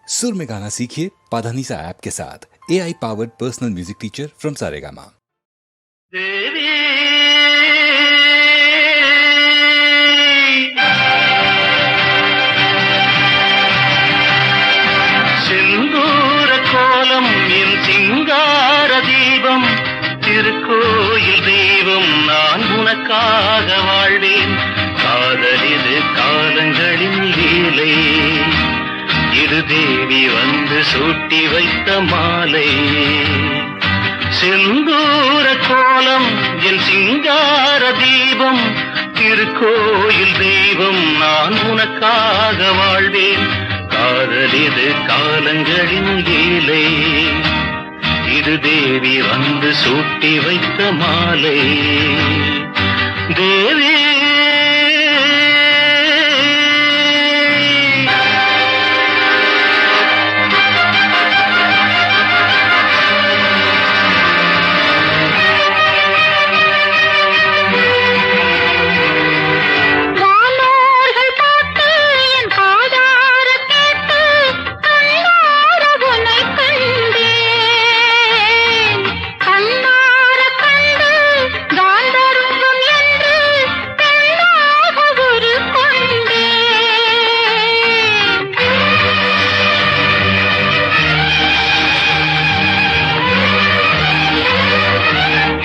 सुर में गाना सीखिए पाधानीसा ऐप के साथ। AI powered personal music teacher from Saregama. செந்தூர கோலம் என் சிங்கார தீபம், திருக்கோயில் தெய்வம் நான் உனக்காக வாழ்வேன். காதலிது காலங்களின் லீலை, இது தேவி வந்து சூட்டி வைத்த மாலை. செந்தூர கோலம் என் சிங்கார தீபம், திருக்கோயில் தெய்வம் நான் உனக்காக வாழ்வேன். காதலிது காலங்களின் லீலை, இது தேவி வந்து சூட்டி வைத்த மாலை. தேவி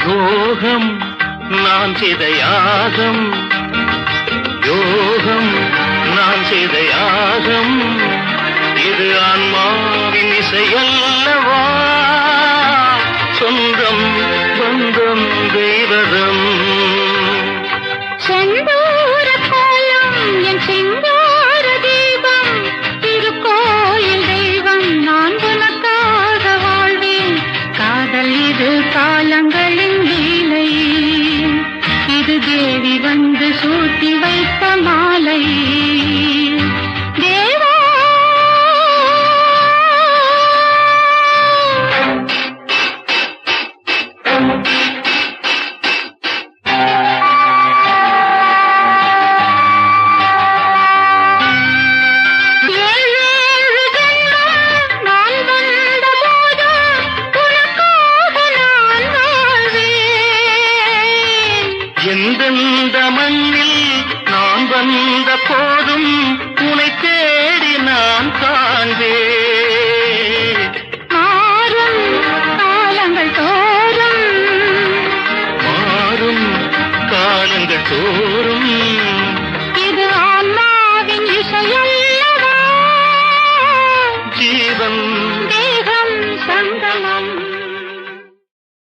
யோகம் நான் செய்த யாகம், யோகம் நான் செய்த யாகம், இது ஆன்மாவின் இசையல்லவா, சொந்தம் பந்தம் தெய்வதம். செந்தூர கோலம் என் சிங்கார தீபம், திருக்கோயில் தெய்வம் நான் உனக்காக வாழ்வேன். காதல் இது காலங்களின் லீலை, இது தேவி வந்து சூட்டி வைத்த மாலை. தேவா எந்தெந்த மண்ணில் நான் வந்த போதும் உனை தேடி நான் காண்பேன். மாறும் காலங்கள் தோறும், மாறும் காலங்கள் தோறும்